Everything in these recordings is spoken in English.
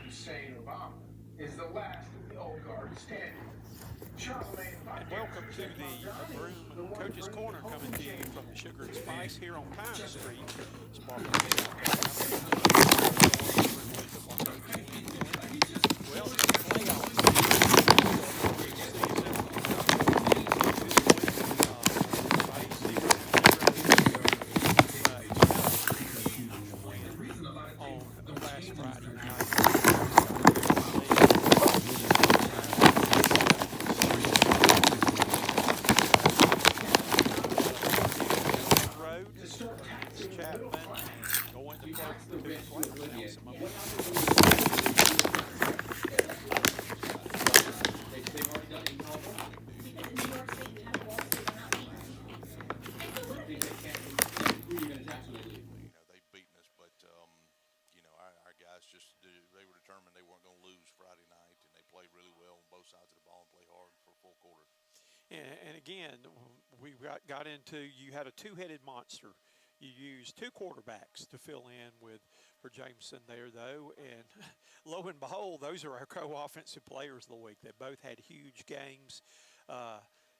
Hussein Obama is the last of the old guard standing. And welcome to the Broome Coach's Corner, coming to you from the Sugar and Spice here on Pine Street. Sparkling well, it's the on last Friday night. Chapman going to play for 2 players now. Some of them. They've beaten us, but our guys they were determined they weren't going to lose Friday night, and they played really well on both sides of the ball and played hard for a full quarter. And again, we got into, you had a two-headed monster. You used two quarterbacks to fill in for Jameson there, though, and lo and behold, those are our co-offensive players of the week. They both had huge games.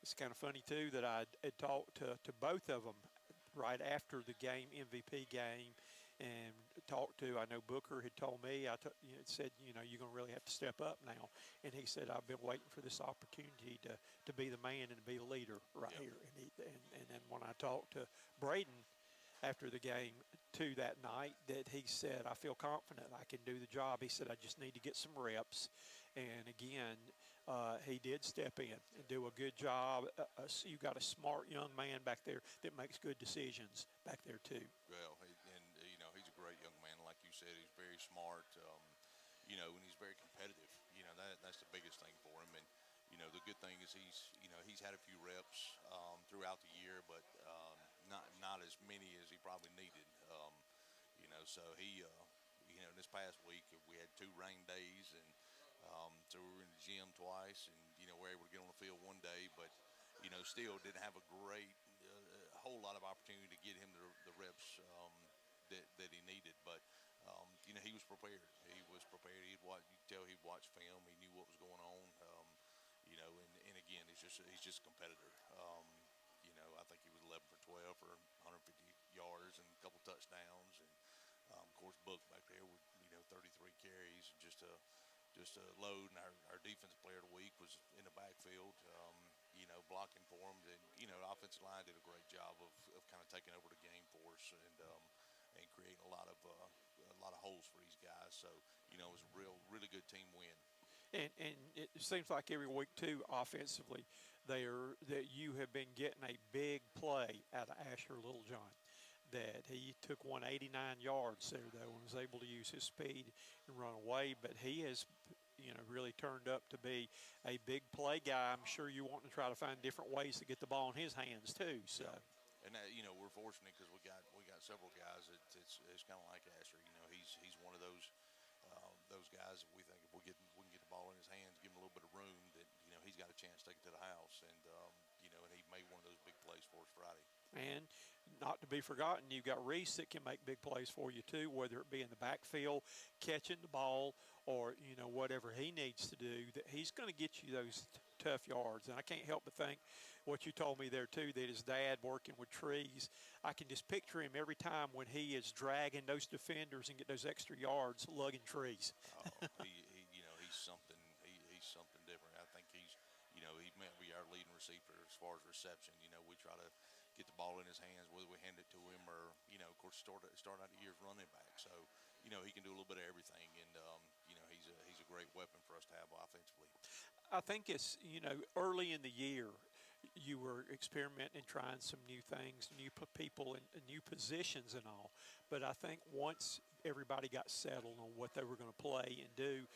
It's kind of funny, too, that I had talked to both of them right after the game, MVP game, and talked to, I know Booker had told me, said, you're going to really have to step up now. And he said, I've been waiting for this opportunity to be the man and to be the leader here. And then when I talked to Braden after the game that night, that he said, I feel confident I can do the job. He said, I just need to get some reps. And again, he did step in and do a good job. You got a smart young man back there that makes good decisions back there too. Well, he's a great young man, like you said. He's very smart, and he's very competitive. That's the biggest thing for him. And the good thing is he's had a few reps throughout the year, but not as many as he probably needed. So he, this past week we had 2 rain days, and so we were in the gym twice, and we're able to get on the field one day, but still didn't have a great whole lot of opportunity to get him the reps that he needed. But he was prepared. He was prepared. You could tell he'd watched film. He knew what was going on. And again, he's just a competitor. I think he was 11 for 12 for 150 yards and a couple touchdowns, and of course Book back there with 33 carries, and just a load. And our defensive player of the week was in the backfield, blocking for him. And the offensive line did a great job of kind of taking over the game for us, and creating a lot of holes for these guys. So it was a really good team win. And it seems like every week too, offensively, that you have been getting a big play out of Asher Littlejohn. That he took 189 yards there, though, and was able to use his speed and run away. But he has, really turned up to be a big play guy. I'm sure you want to try to find different ways to get the ball in his hands too. So, and we're fortunate because we got several guys. It's kind of like Asher. He's one of those guys that we think if we can get the ball in his hands, give him a little bit of room, that he's got a chance to take it to the house. And and he made one of those big plays for us Friday. And not to be forgotten, you've got Reese that can make big plays for you too, whether it be in the backfield, catching the ball, or whatever he needs to do. That he's going to get you those tough yards. And I can't help but think what you told me there too, that his dad working with trees. I can just picture him every time when he is dragging those defenders and get those extra yards, lugging trees. He's something. He's something different. I think he may be our leading receiver as far as reception. We try to get the ball in his hands, whether we hand it to him or, of course, start out the year as running back. So, he can do a little bit of everything, and he's a great weapon for us to have offensively. I think it's early in the year, you were experimenting and trying some new things, new people, and new positions and all. But I think once everybody got settled on what they were going to play and do,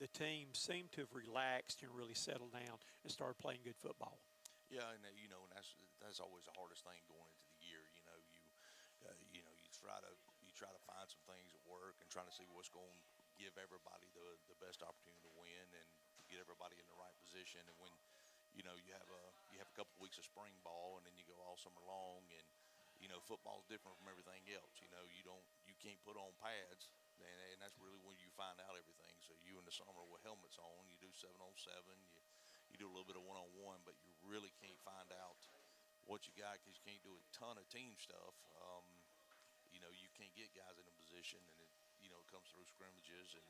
the team seemed to have relaxed and really settled down and started playing good football. Yeah, and and that's always the hardest thing going into the year. You try to find some things at work and trying to see what's going to give everybody the best opportunity to win and get everybody in the right position. And when you have a couple of weeks of spring ball, and then you go all summer long, and football's different from everything else. You can't put on pads, and that's really when you find out everything. So the summer with helmets on. You do 7-on-7, you do a little bit of one-on-one, but you really can't find out what you got because you can't do a ton of team stuff. You can't get guys in a position, and it comes through scrimmages and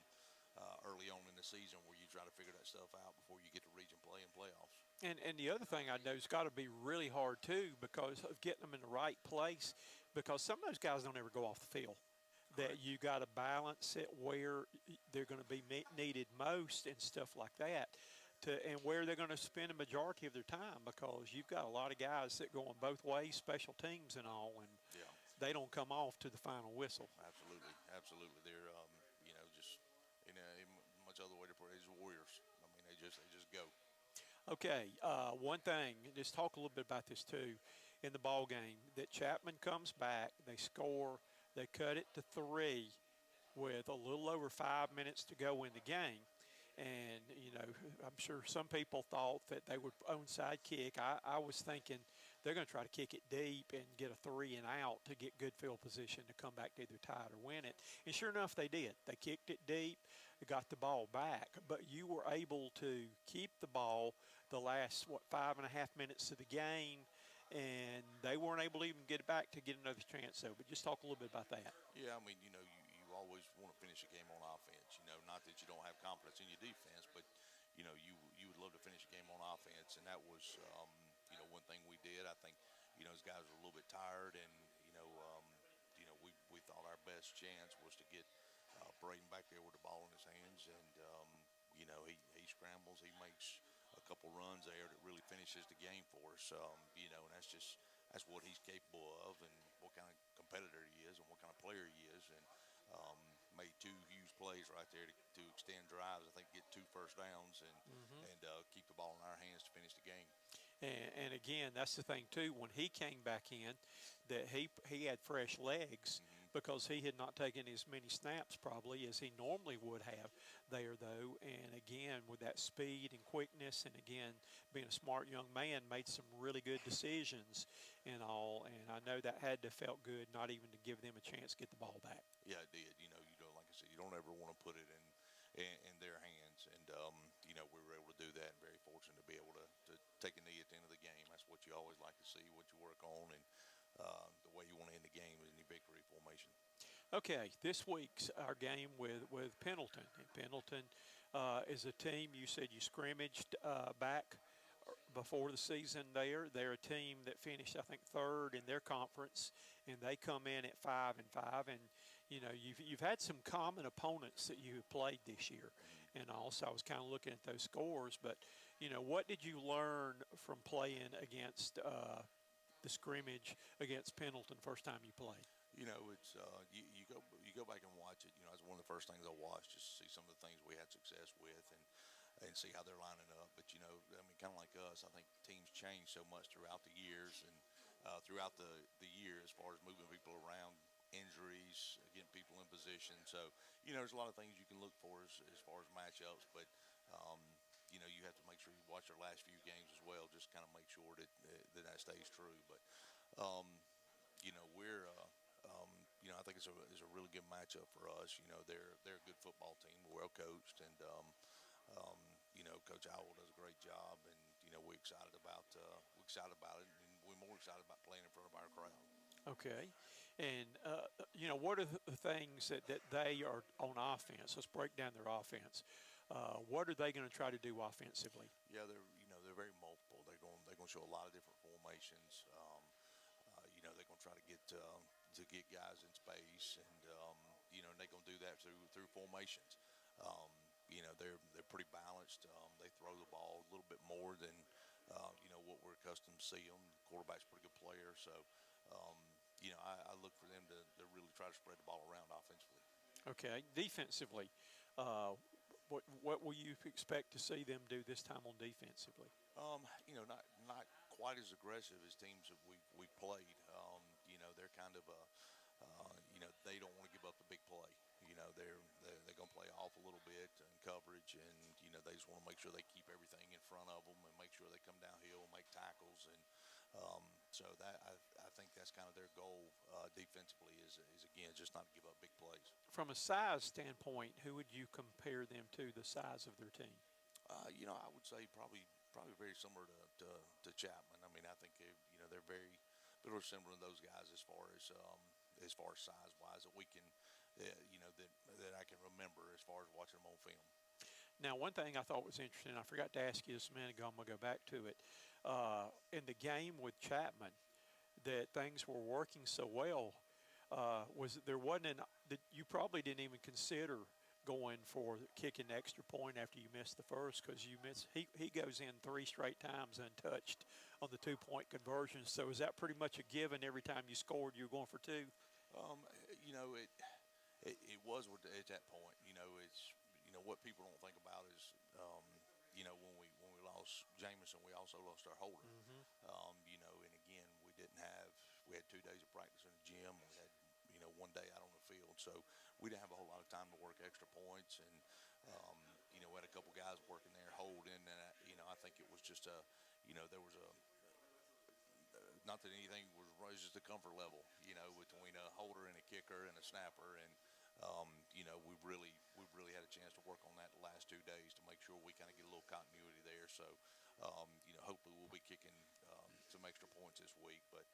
early on in the season where you try to figure that stuff out before you get to region play and playoffs. And the other thing I know has got to be really hard too because of getting them in the right place, because some of those guys don't ever go off the field. That you got to balance it where they're going to be needed most and stuff like that, and where they're going to spend a majority of their time, because you've got a lot of guys that go on both ways, special teams and all, and they don't come off to the final whistle. Absolutely. They're just in much other way to put it, is warriors. I mean, they just go. Okay, one thing, just talk a little bit about this too, in the ball game, that Chapman comes back, they score, they cut it to 3 with a little over 5 minutes to go in the game. And, I'm sure some people thought that they would onside kick. I was thinking they're going to try to kick it deep and get a 3 and out to get good field position to come back to either tie it or win it. And sure enough, they did. They kicked it deep, got the ball back. But you were able to keep the ball the last, 5.5 minutes of the game, and they weren't able to even get it back to get another chance. So, but just talk a little bit about that. Yeah, I mean, you always want to finish a game on offense. Not that you don't have confidence in your defense, but you would love to finish a game on offense, and that was one thing we did. I think those guys were a little bit tired, and we thought our best chance was to get Braden back there with the ball in his hands, and he scrambles, he makes a couple runs there that really finishes the game for us. And that's what he's capable of, and what kind of competitor he is, and what kind of player he is, and made 2 huge plays right there to extend drives. I think get 2 first downs and keep the ball in our hands to finish the game. And again, that's the thing too. When he came back in, that he had fresh legs, because he had not taken as many snaps probably as he normally would have there, though. And again, with that speed and quickness, and again, being a smart young man, made some really good decisions and all. And I know that had to felt good, not even to give them a chance to get the ball back. Yeah, it did. Like I said, you don't ever want to put it in their hands. And, we were able to do that, and very fortunate to be able to take a knee at the end of the game. That's what you always like to see, what you work on, and the way you want to end the game is any victory formation. Okay, this week's our game with Pendleton. And Pendleton is a team, you said you scrimmaged back before the season there. They're a team that finished, I think, 3rd in their conference, and they come in at 5-5. And, you've had some common opponents that you have played this year. And also, I was kind of looking at those scores. But, what did you learn from playing against the scrimmage against Pendleton first time you played? It's you go back and watch it. It's one of the first things I watched, just to see some of the things we had success with and see how they're lining up. But kind of like us, I think teams change so much throughout the years and throughout the year as far as moving people around, injuries, getting people in position. So there's a lot of things you can look for as far as matchups, but you have to make sure you watch our last few games as well, just kind of make sure that stays true. But we're I think it's a really good matchup for us. They're a good football team, well coached, and Coach Howell does a great job, and we're excited about it, and we're more excited about playing in front of our crowd. Okay, and what are the things that they are on offense? Let's break down their offense. What are they going to try to do offensively? Yeah, they're very multiple. They're going to show a lot of different formations. They're going to try to get guys in space, and they're going to do that through formations. They're pretty balanced. They throw the ball a little bit more than what we're accustomed to see them. The quarterback's a pretty good player, so I look for them to really try to spread the ball around offensively. Okay, defensively, what will you expect to see them do this time on defensively? Not quite as aggressive as teams that we've played. They're kind of they don't want to give up the big play. They're going to play off a little bit in coverage, and they just want to make sure they keep everything in front of them and make sure they come downhill and make tackles. And so that I think that's kind of their goal defensively is again just not to give up big plays. from a size standpoint, who would you compare them to, the size of their team? I would say probably very similar to Chapman. I mean, I think they're very similar to those guys as far as size wise that we can that I can remember as far as watching them on film. Now, one thing I thought was interesting, I forgot to ask you this a minute ago, I'm going to go back to it. In the game with Chapman, that things were working so well, there wasn't that you probably didn't even consider going for kicking the extra point after you missed the first, because he goes in 3 straight times untouched on the 2-point conversion. So is that pretty much a given every time you scored you were going for 2? It was at that point. It's what people don't think about is when we lost Jameson, we also lost our holder. Mm-hmm. And again, we had 2 days of practice in the gym. We had 1 day out on the field, so we didn't have a whole lot of time to work extra points. And we had a couple guys working there holding, and I think it was just there was a not that anything was just a comfort level, between a holder and a kicker and a snapper. And we've really had a chance to work on that the last 2 days to make sure we kind of get a little continuity there. So hopefully we'll be kicking some extra points this week. But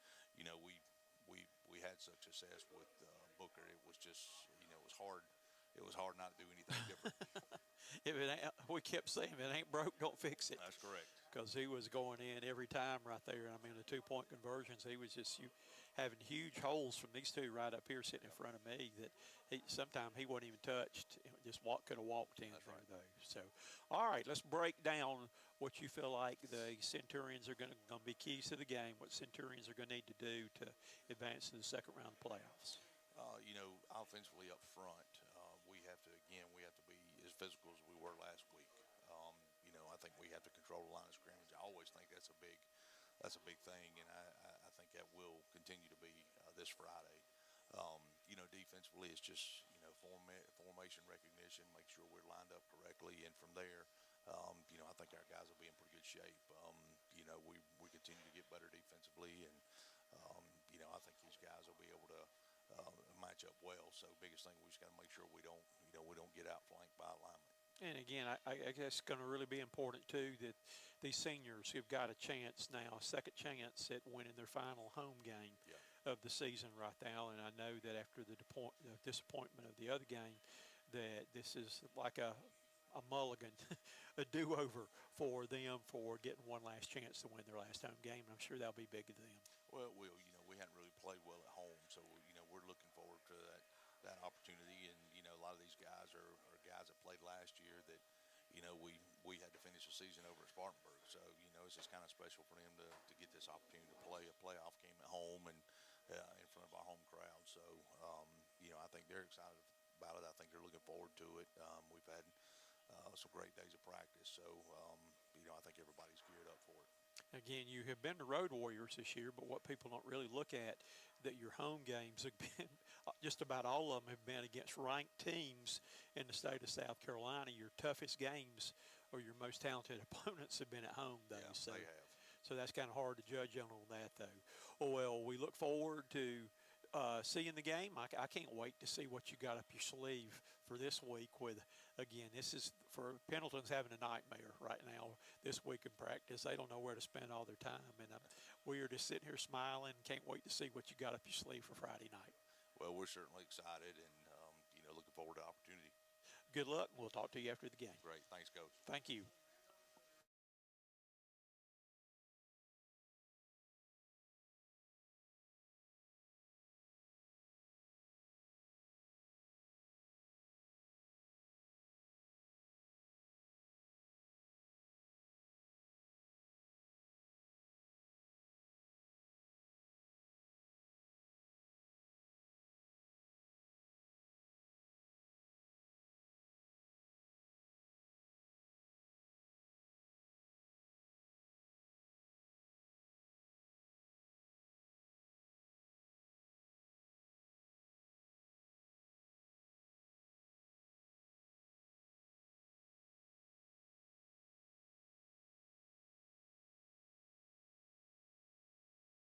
we had such success with Booker. It was just it was hard. It was hard not to do anything different. We kept saying, if it ain't broke, don't fix it. That's correct. Because he was going in every time right there. I mean, the 2-point conversions, he was just having huge holes from these 2 right up here sitting in front of me that sometimes he wasn't even touched. Just could have walked in there, though. So, all right, let's break down what you feel like the Centurions are going to be keys to the game, what Centurions are going to need to do to advance to the second round of playoffs. Offensively up front, we have to be as physical as we were last week. I think we have to control the line of scrimmage. I always think that's a big thing, and I think that will continue to be this Friday. Defensively, it's just formation recognition, make sure we're lined up correctly, and from there, I think our guys will be in pretty good shape. We continue to get better defensively, and I think these guys will be able to match up well. So biggest thing, we just got to make sure we don't get outflanked by alignment. And again, I guess it's going to really be important too that these seniors who've got a chance now, a second chance at winning their final home game of the season right now. And I know that after the disappointment of the other game, that this is like a mulligan, a do-over for them for getting one last chance to win their last home game. And I'm sure that'll be big to them. Well, we hadn't really played well at home, so we're looking forward to that opportunity. And a lot of these guys are guys that played last year that we had to finish the season over at Spartanburg. So it's just kind of special for them to get this opportunity to play a playoff game at home and in front of our home crowd. So I think they're excited about it. I think they're looking forward to it. We've had some great days of practice, so I think everybody's geared up for it. Again, you have been the road warriors this year, but what people don't really look at, that your home games have been, just about all of them have been against ranked teams in the state of South Carolina. Your toughest games or your most talented opponents have been at home, though. Yeah, so, they have. So that's kind of hard to judge on that, though. Well, we look forward to seeing the game. I can't wait to see what you got up your sleeve for this week. Again, this is for Pendleton's having a nightmare right now this week in practice. They don't know where to spend all their time, and we are just sitting here smiling. Can't wait to see what you got up your sleeve for Friday night. Well, we're certainly excited and looking forward to the opportunity. Good luck. We'll talk to you after the game. Great, thanks, Coach. Thank you.